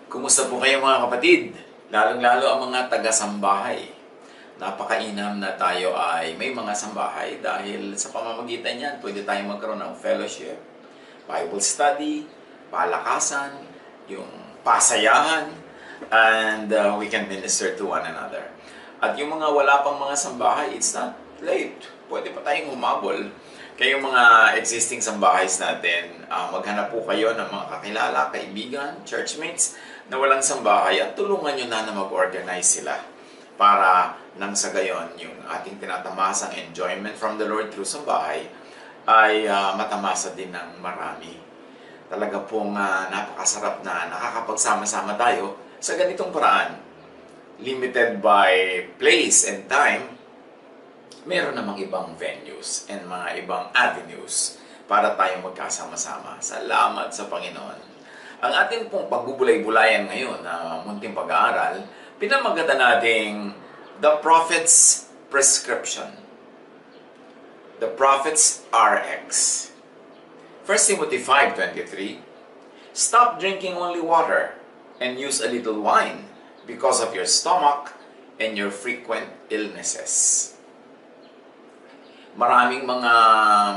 Kumusta po kayo mga kapatid? Lalong-lalo ang mga taga-sambahay. Napakainam na tayo ay may mga sambahay dahil sa pamamagitan niyan, pwede tayong magkaroon ng fellowship, Bible study, palakasan, yung pasayahan, and we can minister to one another. At yung mga wala pang mga sambahay, it's not late. Pwede pa tayong humabol. Kayong mga existing sambahays natin, maghanap po kayo ng mga kakilala, kaibigan, churchmates na walang sambahay at tulungan nyo na mag-organize sila para nang sa gayon yung ating tinatamasang enjoyment from the Lord through sambahay ay matamasa din ng marami. Talaga pong napakasarap na nakakapagsama-sama tayo sa ganitong paraan. Limited by place and time, meron namang ibang venues and mga ibang avenues para tayong magkasama-sama. Salamat sa Panginoon. Ang ating pong pagbubulay-bulayan ngayon na munting pag-aaral, pinamagatan nating The Prophet's Prescription. The Prophet's RX. 1 Timothy 5:23, Stop drinking only water and use a little wine because of your stomach and your frequent illnesses. Maraming mga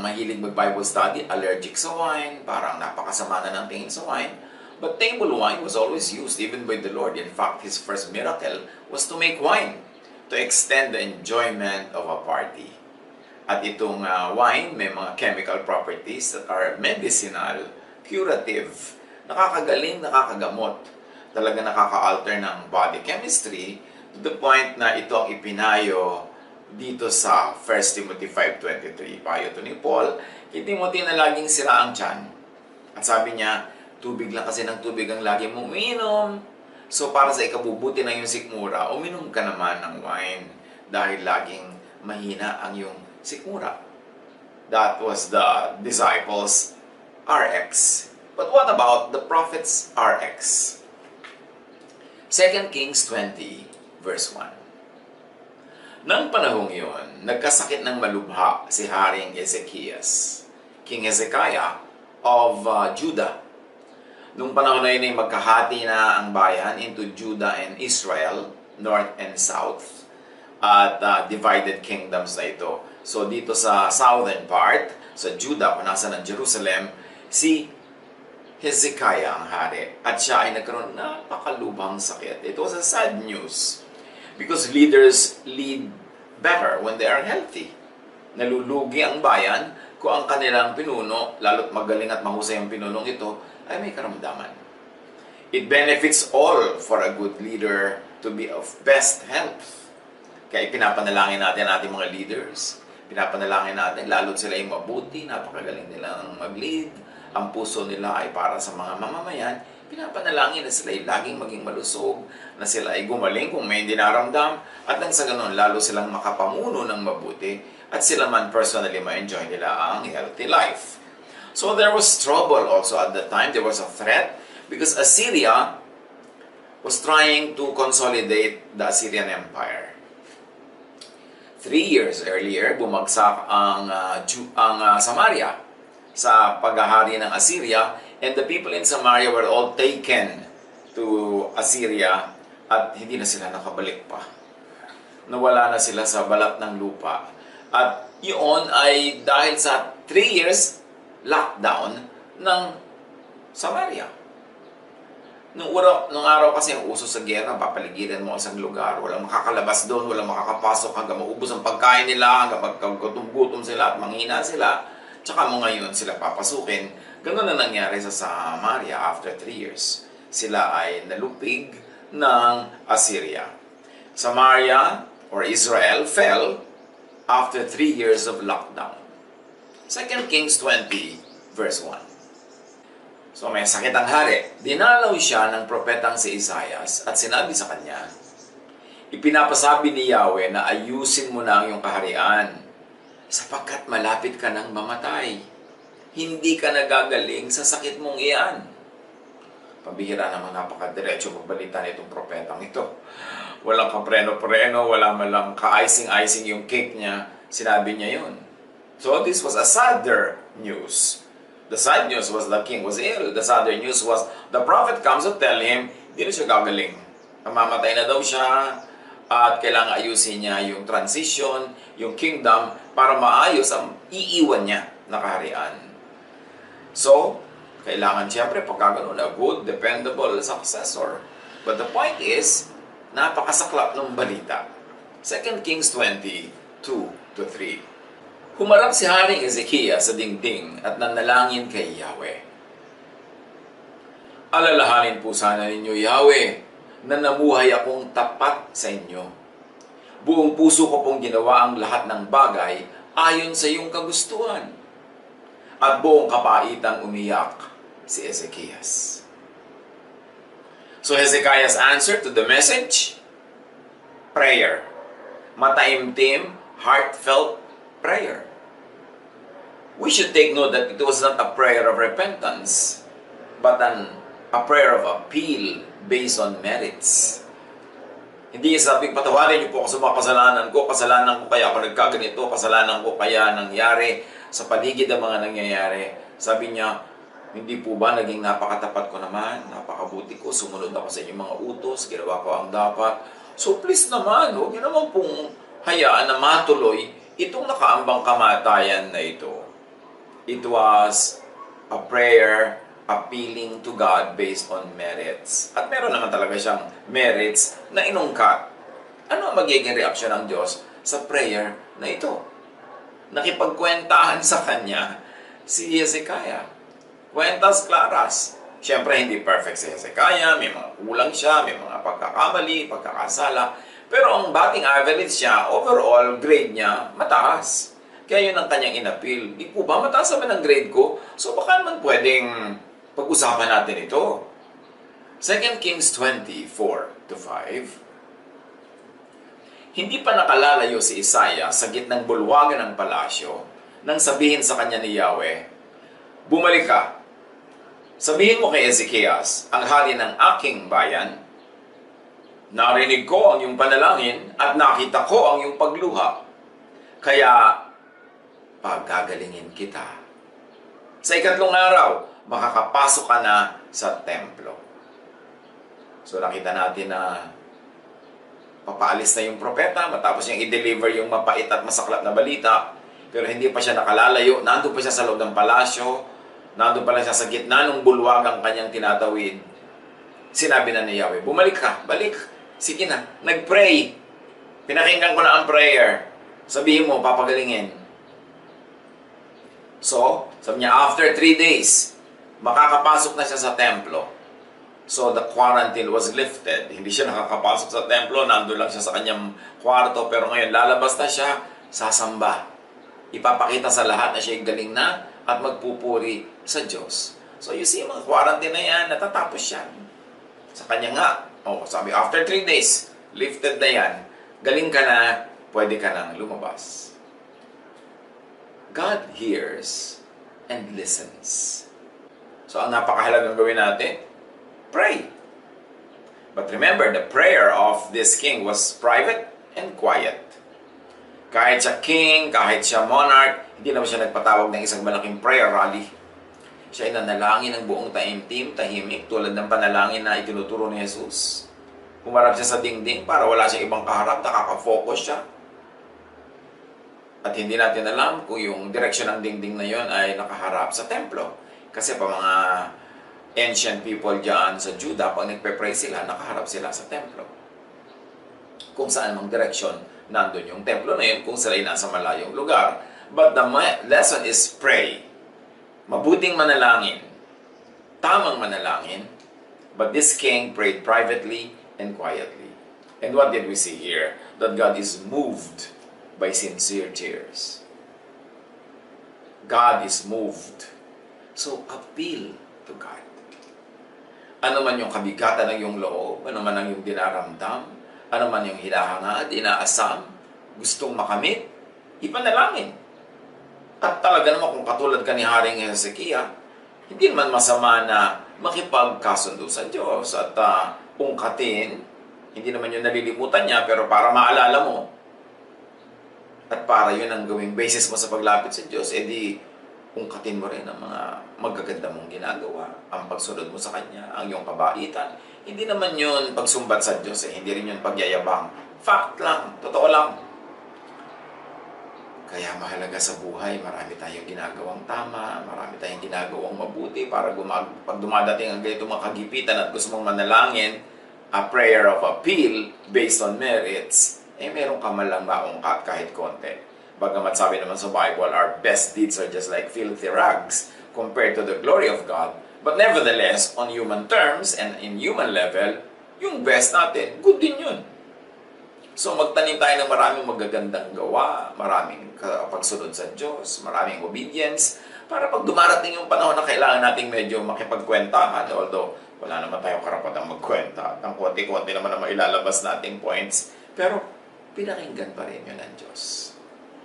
mahilig mag-Bible study, allergic sa wine, parang napakasama na ng tingin sa wine. But table wine was always used even by the Lord. In fact, His first miracle was to make wine to extend the enjoyment of a party. At itong wine may mga chemical properties that are medicinal, curative, nakakagaling, nakakagamot. Talaga nakaka-alter ng body chemistry to the point na ito ang ipinayo dito sa 1 Timothy 5:23. Payo to ni Paul, kay Timothy na laging sira ang tiyan. At sabi niya, tubig lang kasi ng tubig ang lagi mong uminom. So para sa ikabubuti ng iyong sikmura, uminom ka naman ng wine dahil laging mahina ang iyong sikmura. That was the disciples' RX. But what about the prophet's RX? 2 Kings 20, verse 1. Nang panahong iyon, nagkasakit ng malubha si Haring Ezekias, King Hezekiah of Judah. Nung panahon na yun ay magkahati na ang bayan into Judah and Israel, north and south, at divided kingdoms na ito. So dito sa southern part, sa Judah, kung nasa ng Jerusalem, si Hezekiah ang hari. At siya ay nagkaroon ng napakalubhang sakit. It was a sad news. Because leaders lead better when they are healthy. Nalulugi ang bayan kung ang kanilang pinuno, lalo't magaling at mahusay ang pinunong ito, ay may karamdaman. It benefits all for a good leader to be of best health. Kaya pinapanalangin natin ating mga leaders. Pinapanalangin natin, lalo't sila ay mabuti, napakagaling nilang mag-lead. Ang puso nila ay para sa mga mamamayan. Pinapanalangin na sila ay laging maging malusog, na sila ay gumaling kung may hindi naramdam, at nang sa ganun, lalo silang makapamuno ng mabuti, at sila man personally ma-enjoy nila ang healthy life. So there was trouble also at that time. There was a threat because Assyria was trying to consolidate the Assyrian Empire. 3 years earlier, bumagsak ang Samaria sa paghahari ng Assyria, and the people in Samaria were all taken to Assyria at hindi na sila nakabalik pa. Nawala na sila sa balat ng lupa. At yun ay dahil sa 3 years lockdown ng Samaria. Nung araw kasi ang uso sa gera, papaligiran mo isang lugar, walang makakalabas doon, walang makakapasok hanggang maubos ang pagkain nila, hanggang magkagutom-gutom sila at manghina sila. Tsaka mo ngayon sila papasukin. Ganun na nangyari sa Samaria after 3 years. Sila ay nalupig ng Assyria. Samaria or Israel fell after 3 years of lockdown. 2 Kings 20 verse 1. So may sakit ang hari. Dinalaw siya ng propetang si Isaias at sinabi sa kanya, ipinapasabi ni Yahweh na ayusin mo na ang iyong kaharian sapagkat malapit ka ng mamatay. Hindi ka nagagaling sa sakit mong iyan. Pabihira naman napakadiretso magbalita nitong propetang ito. Walang kapreno-preno, wala malang ka-icing-icing yung cake niya. Sinabi niya yun. So this was a sadder news. The sad news was the king was ill. The sadder news was the prophet comes to tell him, hindi na siya gagaling. Mamamatay na daw siya at kailangan ayusin niya yung transition, yung kingdom para maayos ang iiwan niya na kaharian. So, kailangan siyempre pagka ganun, a good, dependable successor. But the point is, napakasaklap ng balita. 2 Kings 20:2-3. Humarap si Haring Hezekiah sa dingding at nanalangin kay Yahweh. Alalahanin po sana ninyo, Yahweh, na namuhay akong tapat sa inyo. Buong puso ko pong ginawa ang lahat ng bagay ayon sa iyong kagustuhan. At buong kapaitang umiyak si Ezekias. So Hezekiah's answer to the message? Prayer. Mataimtim, heartfelt prayer. We should take note that it was not a prayer of repentance, but a prayer of appeal based on merits. Hindi sabing patawarin niyo po ako sa mga kasalanan ko kaya ako nagkaganito, kasalanan ko kaya nangyari sa paligid ng mga nangyayari. Sabi niya, hindi po ba naging napakatapat ko naman, napakabuti ko, sumunod ako sa inyong mga utos, ginawa ko ang dapat. So please naman, huwag niyo naman pong hayaan na matuloy itong nakaambang kamatayan na ito. It was a prayer appealing to God based on merits. At meron naman talaga siyang merits na inungkat. Ano ang magiging reaksyon ng Diyos sa prayer na ito? Nakipagkwentahan sa kanya si Hezekiah. Kwentas claras. Siyempre, hindi perfect si Hezekiah. May mga kulang siya, may mga pagkakamali, pagkakasala. Pero ang batting average siya, overall, grade niya, mataas. Kaya yun ang kanyang inappeal. Di po ba mataas naman ang grade ko? So baka naman pwedeng pag-usapan natin ito. 2 Kings 24:5. Hindi pa nakalalayo si Isaiah sa gitnang bulwagan ng palasyo nang sabihin sa kanya ni Yahweh, bumalik ka. Sabihin mo kay Ezekias, ang hari ng aking bayan, narinig ko ang iyong panalangin at nakita ko ang iyong pagluha. Kaya, pagagalingin kita. Sa ikatlong araw, makakapasok ka na sa templo. So nakita natin na papaalis na yung propeta matapos niyang i-deliver yung mapait at masaklap na balita. Pero hindi pa siya nakalalayo. Nandun pa siya sa loob ng palasyo. Nandun pa lang siya sa gitna ng bulwagang kanyang tinatawid. Sinabi na ni Yahweh, bumalik ka, balik. Sige na, nag-pray. Pinakinggan ko na ang prayer. Sabihin mo, papagalingin. So, sabi niya, after 3 days, makakapasok na siya sa templo. So, the quarantine was lifted. Hindi siya nakakapasok sa templo. Nandun lang siya sa kanyang kwarto. Pero ngayon, lalabas na siya, sasamba. Ipapakita sa lahat na siya galing na at magpupuri sa Diyos. So, you see, mga quarantine na yan, natatapos siya. Sa kanya nga, sabi, after 3 days, lifted na yan. Galing ka na, pwede ka nang lumabas. God hears and listens. So, ang napakahalagang gawin natin, pray. But remember, the prayer of this king was private and quiet. Kahit siya king, kahit siya monarch, hindi naman siya nagpatawag ng isang malaking prayer rally. Siya ay nanalangin ng buong taimtim, tahimik, tulad ng panalangin na itinuturo ni Jesus. Humarap siya sa dingding para wala siyang ibang kaharap, nakaka-focus siya. At hindi natin alam kung yung direksyon ng dingding na yon ay nakaharap sa templo. Kasi pa mga ancient people dyan sa Judah, pag nagpe-pray sila, nakaharap sila sa templo. Kung saan mang direksyon, nandun yung templo na yun, kung sila ay nasa malayong lugar. But the lesson is pray. Mabuting manalangin. Tamang manalangin. But this king prayed privately and quietly. And what did we see here? That God is moved by sincere tears. God is moved. So, appeal to God. Ano man yung kabigatan ng iyong loob, ano man ang iyong dinaramdam, ano man yung hinahangad, inaasam, gustong makamit, ipanalangin. At talaga naman kung katulad ka ni Haring Hezekiah, hindi naman masama na makipagkasundo sa Diyos at ungkatin. Hindi naman yun nalilimutan niya, pero para maalala mo, at para yun ang gawing basis mo sa paglapit sa Diyos, edi ungkatin mo rin ang mga magaganda mong ginagawa, ang pagsunod mo sa Kanya, ang iyong kabaitan. Hindi naman yun pagsumbat sa Diyos hindi rin yun pagyayabang. Fact lang, totoo lang. Kaya mahalaga sa buhay, marami tayong ginagawang tama, marami tayong ginagawang mabuti para pag dumadating ang ganito mga kagipitan at gusto mong manalangin, a prayer of appeal based on merits, meron ka man lang maungkat kahit konti. Bagamat sabi naman sa Bible, our best deeds are just like filthy rags compared to the glory of God. But nevertheless, on human terms and in human level, yung best natin, good din yun. So magtanim tayo ng maraming magagandang gawa, maraming pagsunod sa Diyos, maraming obedience, para pag dumarating yung panahon na kailangan nating medyo makipagkwentahan, although wala naman tayong karapatang magkwenta, ang konti-konti naman na mailalabas nating points, pero pinakinggan pa rin yun ng Diyos.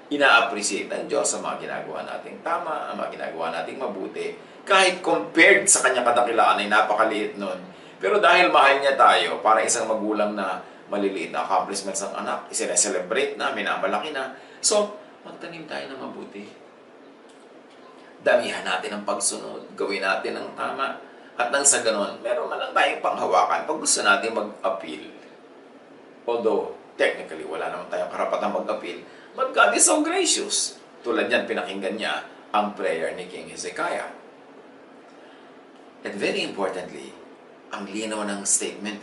Ina-appreciate ng Diyos ang mga ginagawa nating tama, ang mga ginagawa nating mabuti, kahit compared sa Kanya kadakilaan ay napakaliit nun. Pero dahil mahal niya tayo, para isang magulang na maliliit na accomplishments ng anak, isine-celebrate na, minamalaki na. So, magtanim tayo ng mabuti. Damihan natin ang pagsunod, gawin natin ang tama, at nang sa ganon, meron man lang tayong panghawakan pag gusto natin mag-appeal. Although, technically, wala naman tayong karapatang mag-appeal, but God is so gracious. Tulad yan, pinakinggan niya ang prayer ni King Hezekiah. And very importantly, ang linaw ng statement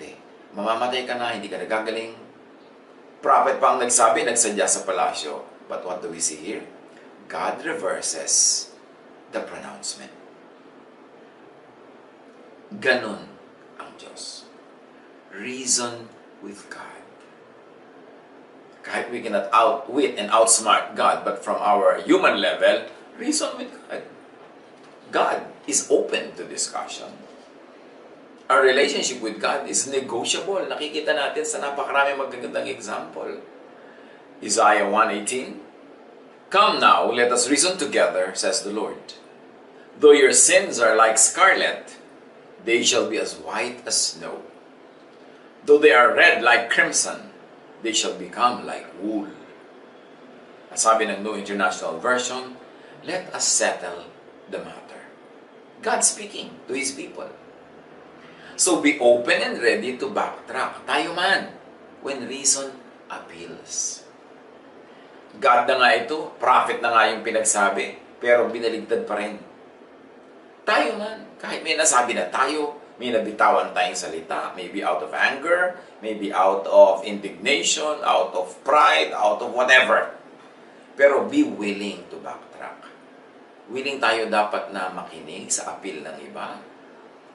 mamamatay ka na, hindi ka nagagaling. Prophet pa ang nagsabi, nagsadya sa palasyo. But what do we see here? God reverses the pronouncement. Ganon ang Diyos. Reason with God. Kahit we cannot outwit and outsmart God, but from our human level, reason with God. God is open to discussion. Our relationship with God is negotiable. Nakikita natin sa napakaraming magagandang example. Isaiah 1:18, "Come now, let us reason together, says the Lord. Though your sins are like scarlet, they shall be as white as snow. Though they are red like crimson, they shall become like wool." At sabi ng New International Version, let us settle the matter. God speaking to His people. So be open and ready to backtrack. Tayo man, when reason appeals. God na nga ito, prophet na nga yung pinagsabi, pero binaligtad pa rin. Tayo man, kahit may nasabi na tayo, may nabitawan tayong salita, maybe out of anger, maybe out of indignation, out of pride, out of whatever. Pero be willing to backtrack. Willing tayo dapat na makinig sa appeal ng iba.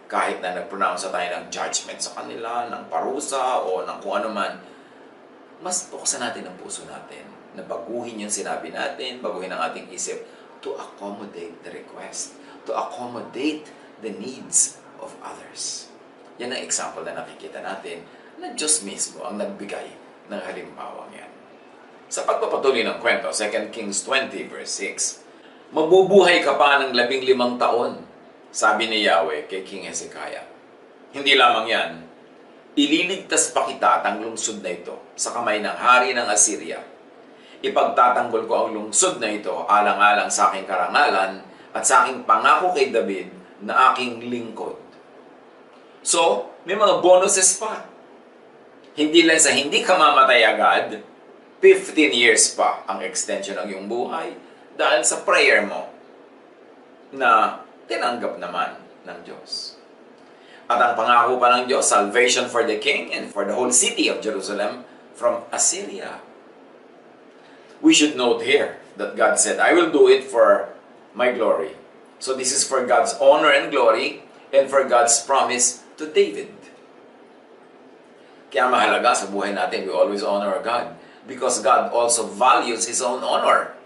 Kahit na nag-pronounce tayo ng judgment sa kanila, ng parusa, o ng kung ano man, mas buksan natin ang puso natin na baguhin yung sinabi natin, baguhin ang ating isip to accommodate the request, to accommodate the needs of others. Yan ang example na nakikita natin na Diyos mismo ang nagbigay ng halimbawang yan. Sa pagpapatuloy ng kwento, 2 Kings 20 verse 6, "Mabubuhay ka pa ng 15 taon, sabi ni Yahweh kay King Hezekiah. Hindi lamang yan, ililigtas pa kita at ang lungsod na ito sa kamay ng hari ng Assyria. Ipagtatanggol ko ang lungsod na ito alang-alang sa aking karangalan at sa aking pangako kay David na aking lingkod." So, may mga bonuses pa. Hindi lang sa hindi ka mamatay agad, 15 years pa ang extension ng iyong buhay dahil sa prayer mo na tinanggap naman ng Diyos. At ang pangako pa ng Diyos, salvation for the king and for the whole city of Jerusalem from Assyria. We should note here that God said, "I will do it for my glory." So this is for God's honor and glory and for God's promise to David. Kaya mahalaga sa buhay natin, we always honor God because God also values His own honor.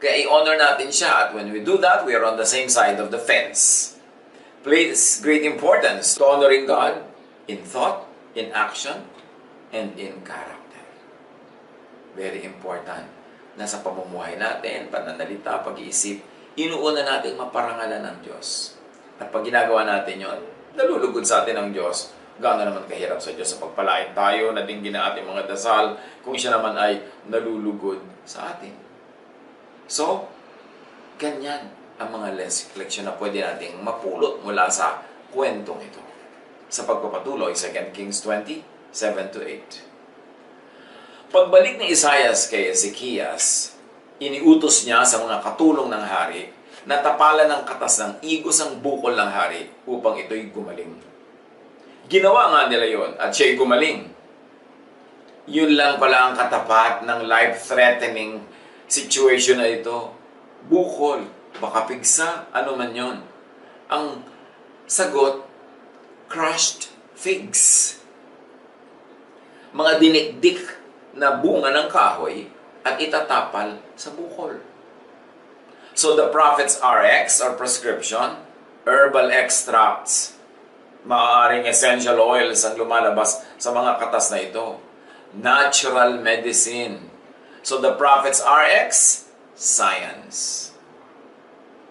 Kaya i-honor natin siya, at when we do that, we are on the same side of the fence. Place great importance to honoring God in thought, in action, and in character. Very important na sa pamumuhay natin, pananalita, pag-iisip, inuuna natin maparangalan ng Diyos. At pag ginagawa natin yon, nalulugod sa atin ang Diyos. Gaano naman kahirap sa Diyos sa pagpalain tayo, na dinggin na ating mga dasal, kung siya naman ay nalulugod sa atin. So, ganyan ang mga leksyon na pwede nating mapulot mula sa kwentong ito. Sa pagpapatuloy, 2 Kings 20, 7-8. Pagbalik ni Isaias kay Ezekias, iniutos niya sa mga katulong ng hari na tapalan ng katas ng igos ang bukol ng hari upang ito'y gumaling. Ginawa nga nila yon at siya'y gumaling. Yun lang pala ang katapat ng life-threatening situation na ito. Bukol, baka pigsa, ano man yon. Ang sagot, crushed figs. Mga dinikdik na bunga ng kahoy at itatapal sa bukol. So the prophet's RX or prescription, herbal extracts, maaaring essential oils ang lumalabas sa mga katas na ito. Natural medicine. So the prophet's RX, science.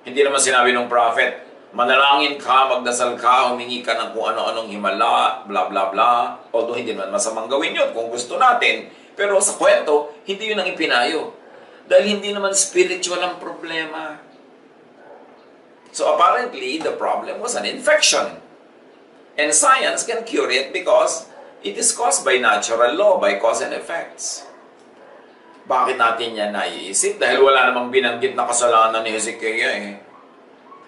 Hindi naman sinabi ng prophet, manalangin ka, magdasal ka, humingi ka ng kung ano-anong himala, bla bla bla. Although hindi naman masamang gawin yun kung gusto natin. Pero sa kwento, hindi yun ang ipinayo. Dahil hindi naman spiritual ang problema. So apparently, the problem was an infection. And science can cure it because it is caused by natural law, by cause and effects. Bakit natin yan naiisip? Dahil wala namang binanggit na kasalanan ni Hezekiah eh.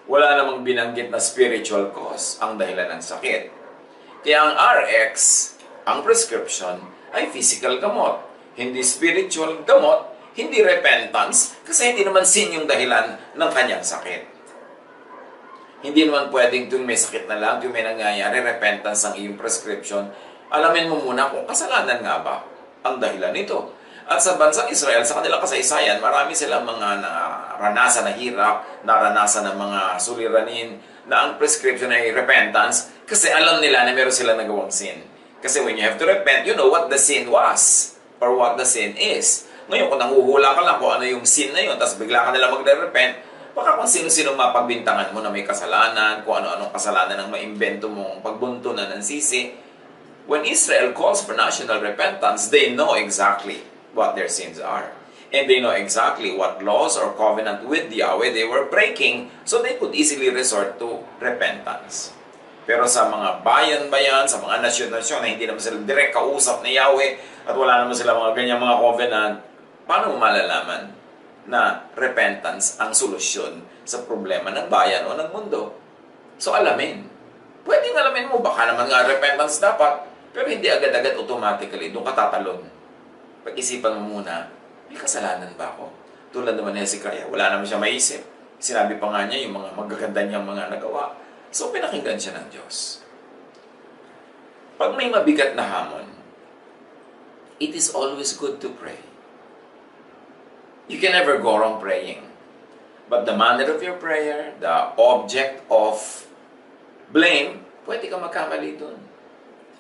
Wala namang binanggit na spiritual cause ang dahilan ng sakit. Kaya ang RX, ang prescription, ay physical gamot. Hindi spiritual gamot, hindi repentance, kasi hindi naman sin yung dahilan ng kanyang sakit. Hindi naman pwedeng tuwing may sakit na lang, tuwing may nangyayari, repentance ang iyong prescription. Alamin mo muna kung kasalanan nga ba ang dahilan nito. At sa bansang Israel, sa kanilang kasaysayan, marami silang mga naranasan na hirap, naranasan ng mga suliranin, na ang prescription ay repentance, kasi alam nila na meron silang nagawang sin. Kasi when you have to repent, you know what the sin was, or what the sin is. Ngayon, kung nanguhula ka lang kung ano yung sin na yun, tapos bigla ka nila magre-repent, baka kung sino-sino mapagbintangan mo na may kasalanan, kung ano-anong kasalanan ang maimbento mong pagbunto na ng sisi. When Israel calls for national repentance, they know exactly what their sins are. And they know exactly what laws or covenant with Yahweh they were breaking, so they could easily resort to repentance. Pero sa mga bayan-bayan, sa mga nasyon-nasyon na hindi naman sila direct kausap ni Yahweh at wala naman sila mga ganyang mga covenant, paano mo malalaman na repentance ang solusyon sa problema ng bayan o ng mundo? So alamin. Pwedeng alamin mo, baka naman nga repentance dapat, pero hindi agad-agad automatically, doon ka tatalon. Pag-isipan mo muna, may kasalanan ba ako? Tulad naman ni Hezekiah, wala naman siya maisip. Sinabi pa nga niya yung mga magaganda niyang mga nagawa. So pinakinggan siya ng Diyos. Pag may mabigat na hamon, it is always good to pray. You can never go wrong praying. But the manner of your prayer, the object of blame, pwede ka magkamali dun.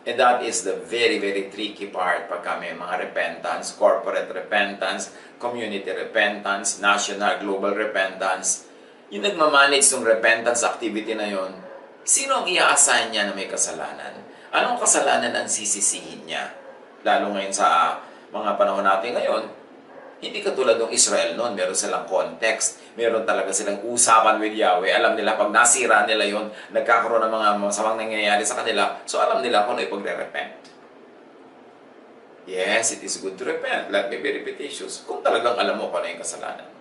And that is the very, very tricky part pagka may mga repentance, corporate repentance, community repentance, national, global repentance. Yung nagmamanage ng repentance activity na yon, sino ang i-assign niya na may kasalanan? Anong kasalanan ang sisisihin niya? Lalo ngayon sa mga panahon natin ngayon, hindi katulad ng Israel noon, meron silang context, meron talaga silang usapan with Yahweh. Alam nila, pag nasira nila yon, nagkakaroon ng mga masamang nangyayari sa kanila, so alam nila kung ano ipagre-repent. Yes, it is good to repent. Let me be repetitious. Kung talagang alam mo kung ano yung kasalanan.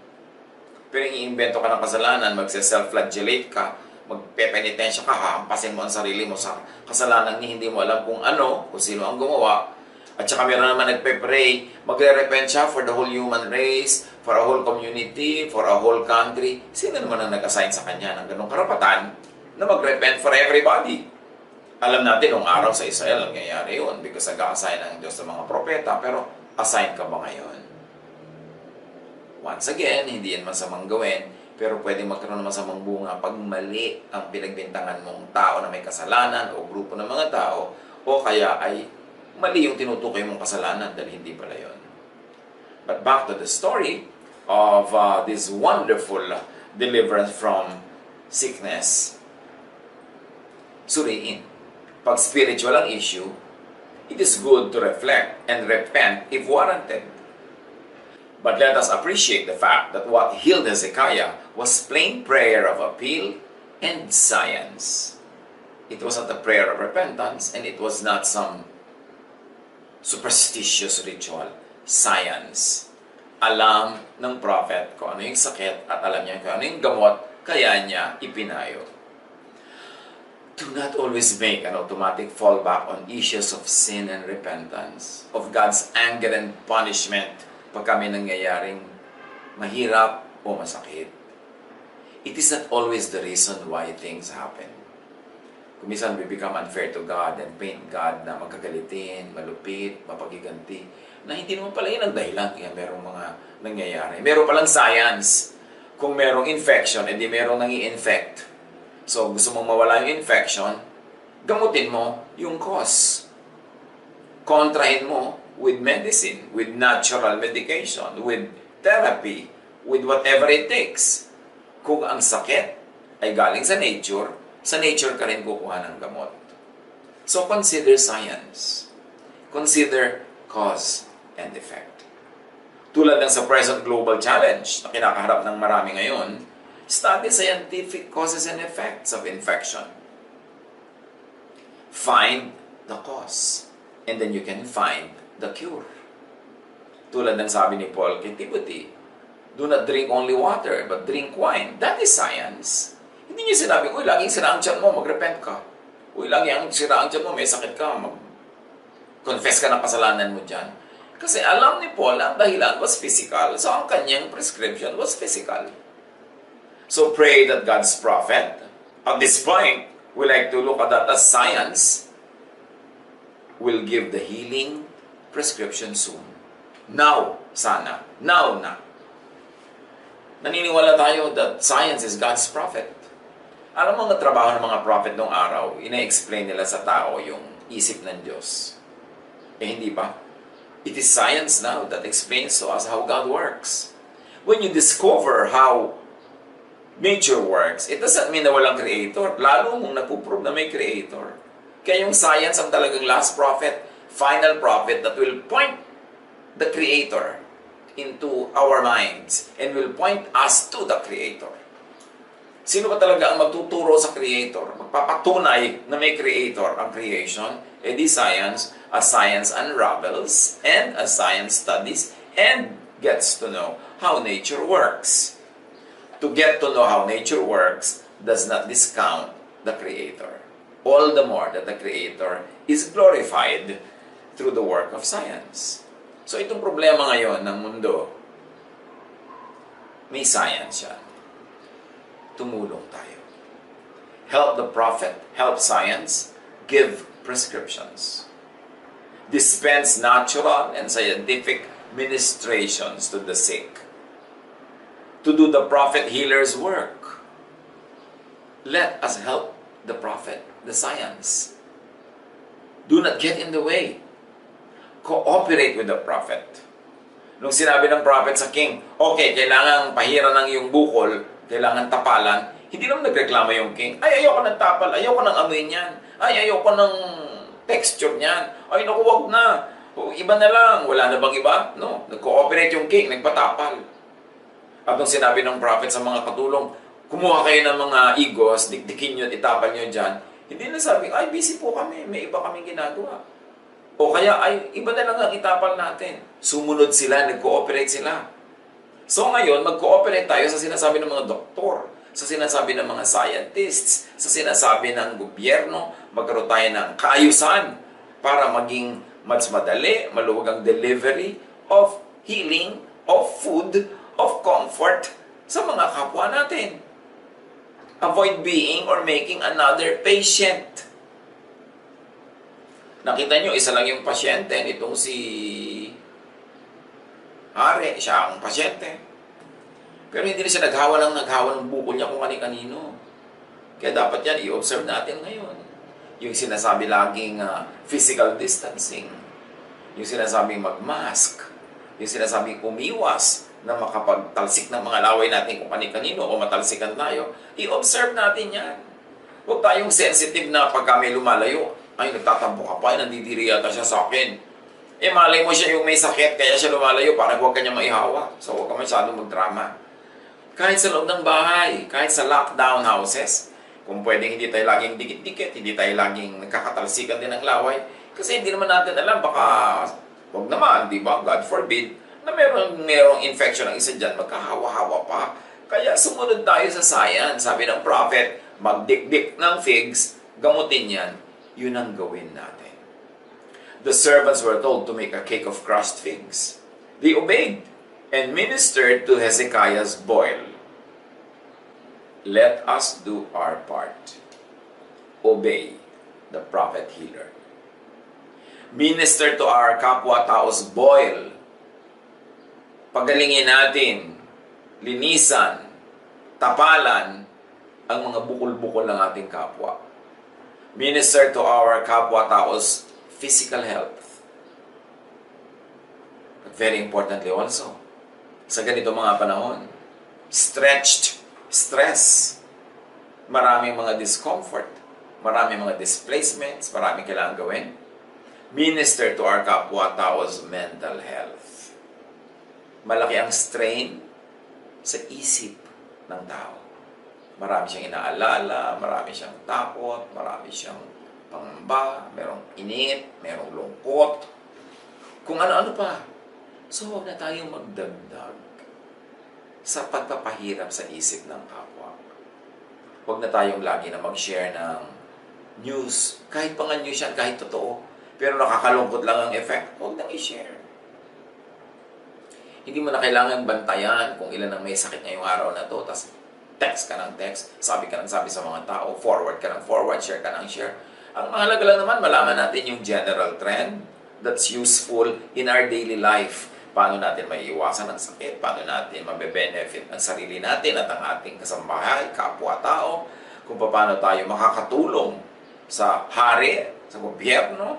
Pero i-invento ka ng kasalanan, magse-self-flagellate ka, magpe-penitensya ka, hahampasin mo ang sarili mo sa kasalanan ni hindi mo alam kung ano, kung sino ang gumawa. At saka meron naman nagpe-pray, magre-repent siya for the whole human race, for a whole community, for a whole country. Sino naman ang nag-assign sa kanya ng ganong karapatan na mag-repent for everybody? Alam natin, nung araw sa Israel, nangyayari yun because nag-assign ng Diyos sa mga propeta, pero assign ka ba ngayon? Once again, hindi yan masamang gawin, pero pwedeng magkaroon ng masamang bunga pag mali ang pinagbintangan mong tao na may kasalanan o grupo ng mga tao, o kaya ay mali yung tinutukoy mong kasalanan dahil hindi pala yun. But back to the story of this wonderful deliverance from sickness. Suriin. Pag spiritual ang issue, it is good to reflect and repent if warranted. But let us appreciate the fact that what healed Hezekiah was plain prayer of appeal and science. It wasn't a prayer of repentance, and it was not some superstitious ritual. Science. Alam ng prophet kung ano yung sakit at alam niya kung ano yung gamot, kaya niya ipinayo. Do not always make an automatic fallback on issues of sin and repentance, of God's anger and punishment pag kami nangyayaring mahirap o masakit. It is not always the reason why things happen. Kung minsan we become unfair to God and paint God na magkagalitin, malupit, mapagiganti, na hindi naman pala yun ang dahilan kaya merong mga nangyayari. Meron palang science. Kung merong infection, edi merong nangi-infect. So, gusto mong mawala yung infection, gamutin mo yung cause. Kontrahin mo with medicine, with natural medication, with therapy, with whatever it takes. Kung ang sakit ay galing sa nature ka rin kukuha ng gamot. So, consider science. Consider cause and effect. Tulad ng sa present global challenge na kinakaharap ng marami ngayon, study scientific causes and effects of infection. Find the cause, and then you can find the cure. Tulad ng sabi ni Paul kay Timothy, do not drink only water, but drink wine. That is science. Hindi niya sinabi, uy, laging sira ang tiyan mo, mag-repent ka. Uy, laging sira ang tiyan mo, may sakit ka, confess ka ng kasalanan mo dyan. Kasi alam ni Paul ang dahilan was physical, so ang kanyang prescription was physical. So pray that God's prophet, at this point, we like to look at that as science, will give the healing prescription soon. Now, sana. Now na. Naniniwala tayo that science is God's prophet. Alam mo ang trabaho ng mga prophet noong araw, ina-explain nila sa tao yung isip ng Diyos. Eh hindi ba? It is science now that explains to us how God works. When you discover how nature works, it doesn't mean na walang creator. Lalo mong napuprove na may creator. Kaya yung science ang talagang last prophet, final prophet that will point the creator into our minds and will point us to the creator. Sino ba talaga ang magtuturo sa creator? Magpapatunay na may creator ang creation? Eh di science, as science unravels and as science studies and gets to know how nature works. To get to know how nature works does not discount the creator. All the more that the creator is glorified through the work of science. So itong problema ngayon ng mundo, may science yan. Tumulong tayo. Help the prophet, help science, give prescriptions. Dispense natural and scientific ministrations to the sick. To do the prophet healer's work. Let us help the prophet, the science. Do not get in the way. Cooperate with the prophet. Nung sinabi ng prophet sa king, okay, kailangan pahiran ng iyong bukol, kailangan tapalan, hindi naman nagreklamo yung king, ay, ayoko ng tapal, ayoko ng amoy niyan, ay, ayoko ng texture niyan, ay, naku, wag na, o, iba na lang, wala na bang iba? No, nag-cooperate yung king, nagpatapal. At nung sinabi ng prophet sa mga katulong, kumuha kayo ng mga igos, dikdikin nyo at itapal nyo dyan, hindi na sabi, ay, busy po kami, may iba kaming ginagawa. O kaya, ay, iba na lang ang itapal natin. Sumunod sila, nag-cooperate sila. So ngayon, mag-cooperate tayo sa sinasabi ng mga doktor, sa sinasabi ng mga scientists, sa sinasabi ng gobyerno, magkaroon tayo ng kaayusan para maging mas madali, maluwag ang delivery of healing, of food, of comfort sa mga kapwa natin. Avoid being or making another patient. Nakita nyo, isa lang yung pasyente, nitong si Hari, siya ang pasyente. Pero hindi na siya naghawa ng bukol niya kung kani-kanino. Kaya dapat yan, i-observe natin ngayon. Yung sinasabi laging physical distancing. Yung sinasabing mag-mask. Yung sinasabing umiwas na makapagtalsik ng mga laway natin kung kani-kanino o matalsikan tayo. I-observe natin yan. Huwag tayong sensitive na pag kami lumalayo. Ay, nagtatampo ka pa, nandidiri yata siya sa akin. Malay mo siya yung may sakit, kaya siya lumalayo para huwag kanya maihawak. So, huwag ka masyadong magdrama. Kahit sa loob ng bahay, kahit sa lockdown houses, kung pwedeng hindi tayo laging dikit-dikit, hindi tayo laging nagkakatalsikan din ng laway, kasi hindi naman natin alam, baka, huwag naman, di ba, God forbid, na merong infection ng isa dyan, magkahawa-hawa pa. Kaya sumunod tayo sa science. Sabi ng prophet, magdikdik ng figs, gamutin yan, yun ang gawin natin. The servants were told to make a cake of crushed figs. They obeyed and ministered to Hezekiah's boil. Let us do our part. Obey the prophet healer. Minister to our kapwa-taos boil. Pagalingin natin, linisan, tapalan ang mga bukol-bukol ng ating kapwa. Minister to our kapwa-taos physical health. But very importantly also, sa ganito mga panahon, stress, maraming mga discomfort, maraming mga displacements, maraming kailangan gawin. Minister to our kapwa-taos mental health. Malaki ang strain sa isip ng tao. Marami siyang inaalala, marami siyang takot, marami siyang pangamba, merong init, merong lungkot, kung ano-ano pa. So, huwag na tayong magdagdag sa pagpapahirap sa isip ng kapwa. Huwag na tayong lagi na mag-share ng news. Kahit pa nga news yan, kahit totoo, pero nakakalungkot lang ang effect, huwag nang i-share. Hindi mo na kailangan bantayan kung ilan ang may sakit ngayong araw na to, tapos text ka ng text, sabi ka ng sabi sa mga tao, forward ka ng forward, share ka ng share. Ang mahalaga lang naman, malaman natin yung general trend that's useful in our daily life. Paano natin maiiwasan ang sakit, paano natin mabe-benefit ang sarili natin at ang ating kasambahay, kapwa-tao, kung paano tayo makakatulong sa hari, sa gobyerno,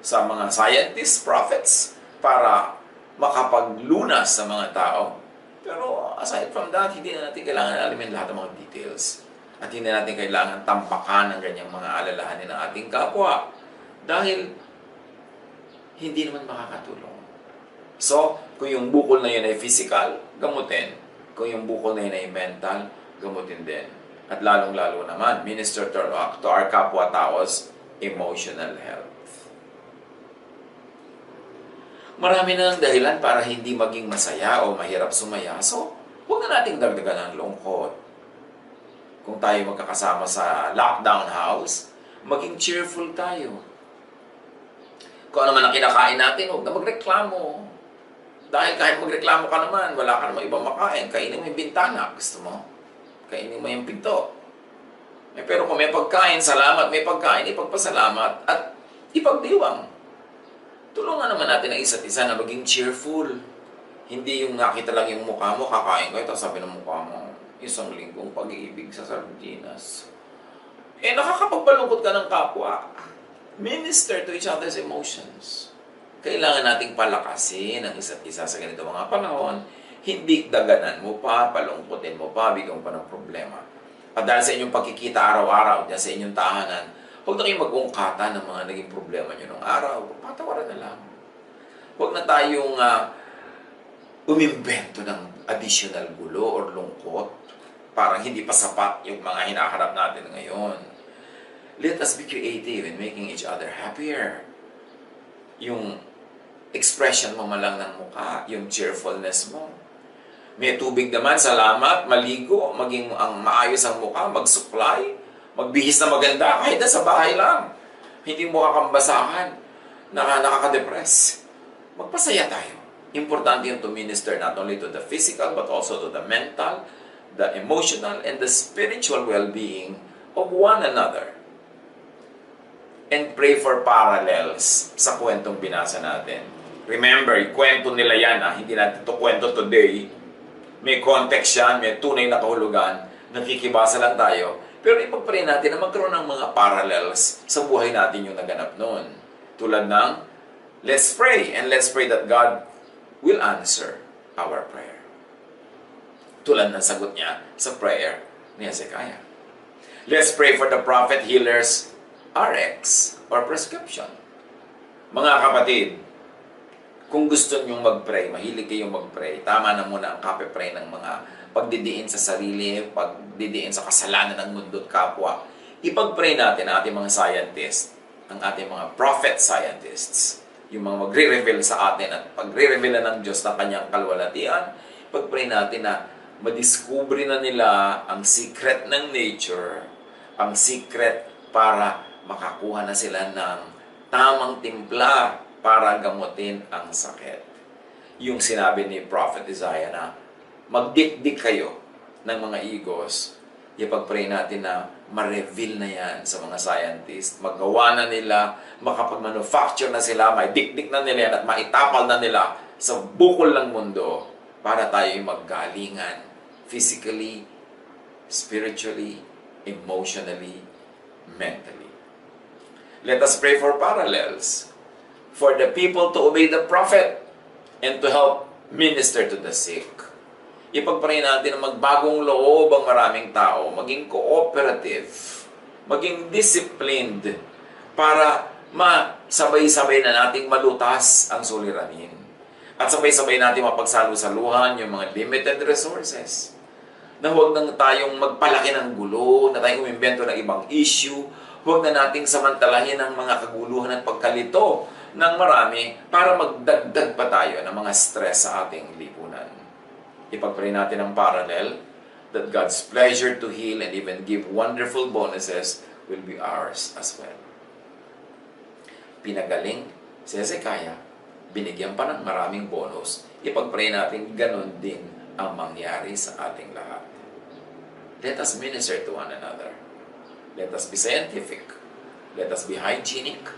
sa mga scientists, prophets, para makapaglunas sa mga tao. Pero aside from that, hindi na natin kailangan alamin lahat ng mga details. At hindi natin kailangan tampakan ng ganyang mga alalahanin ng ating kapwa. Dahil hindi naman makakatulong. So, kung yung bukol na yun ay physical, gamutin. Kung yung bukol na yun ay mental, gamutin din. At lalong-lalo naman, minister to our kapwa-taos emotional health. Marami na ng dahilan para hindi maging masaya o mahirap sumaya. So, huwag na nating dagdagan ng lungkot. Kung tayo magkakasama sa lockdown house, maging cheerful tayo. Kung ano man ang kinakain natin, huwag na magreklamo. Dahil kahit magreklamo ka naman, wala ka naman ibang makain. Kainin mo yung bintana, gusto mo. Kainin mo yung pinto. Pero kung may pagkain, salamat, may pagkain, ipagpasalamat at ipagdiwang. Tulungan naman natin ang isa't isa na maging cheerful. Hindi yung nakita lang yung mukha mo, kakain ka, tapos sabi ng mukha mo, isang linggong pag-iibig sa sardinas. Nakakapagpalungkot ka ng kapwa. Minister to each other's emotions. Kailangan nating palakasin ang isa't isa sa ganito mga panahon. Hindi daganan mo pa, palungkotin mo pa, bigyan mo pa ng problema. At dahil sa inyong pagkikita araw-araw, dahil sa inyong tahanan, huwag na kayong mag-ungkatan ng mga naging problema nyo ng araw. Patawaran na lang. Huwag na tayong umimbento ng additional gulo or lungkot. Parang hindi pa sapat yung mga hinaharap natin ngayon. Let us be creative in making each other happier. Yung expression mo malang ng mukha, yung cheerfulness mo. May tubig naman, salamat, maligo, maging ang maayos ang mukha, magsuklay, magbihis na maganda, kahit na sa bahay lang. Hindi mo kakambasahan, nakaka-depress. Magpasaya tayo. Importante yung to minister not only to the physical but also to the mental, the emotional, and the spiritual well-being of one another. And pray for parallels sa kwentong binasa natin. Remember, kwento nila yan, hindi natin ito kwento today. May context yan, may tunay na kahulugan, nakikibasa lang tayo. Pero ipag-pray natin na magkaroon ng mga parallels sa buhay natin yung naganap noon. Tulad ng, let's pray, and let's pray that God will answer our prayer. Tulad ng sagot niya sa prayer ni Hezekiah. Let's pray for the prophet healer's RX or prescription. Mga kapatid, Kung gusto nyong mag-pray, mahilig kayong mag-pray, tama na muna ang kape-pray ng mga pagdidiin sa sarili, pagdidiin sa kasalanan ng mundo at kapwa. Ipag-pray natin ang ating mga scientists, ang ating mga prophet scientists, yung mga magre-reveal sa atin at pagre-reveal ng Diyos ng kanyang kalwalatian. Pag-pray natin na madiskubre na nila ang secret ng nature, ang secret para makakuha na sila ng tamang timpla para gamutin ang sakit. Yung sinabi ni Prophet Isaiah na magdikdik kayo ng mga egos, ipag-pray natin na ma-reveal na yan sa mga scientists, magawa na nila, makapag-manufacture na sila, may dikdik na nila yan at maitapal na nila sa bukol ng mundo para tayo'y maggalingan physically, spiritually, emotionally, mentally. Let us pray for parallels, for the people to obey the prophet and to help minister to the sick. Ipagpray natin na magbagong loob ang maraming tao, maging cooperative, maging disciplined, para masabay-sabay na nating malutas ang suliranin. At sabay-sabay natin mapagsalu-saluhan yung mga limited resources. Na huwag nang tayong magpalaki ng gulo, na tayong umimbento ng ibang issue, huwag na nating samantalahin ang mga kaguluhan at pagkalito ng marami para magdagdag pa tayo ng mga stress sa ating lipunan. Ipagpray natin ang parallel that God's pleasure to heal and even give wonderful bonuses will be ours as well. Pinagaling si Hezekiah, binigyan pa ng maraming bonus. Ipagpray natin ganon din ang mangyari sa ating lahat. Let us minister to one another. Let us be scientific. Let us be hygienic.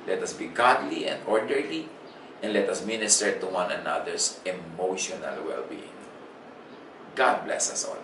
Let us be godly and orderly. And let us minister to one another's emotional well-being. God bless us all.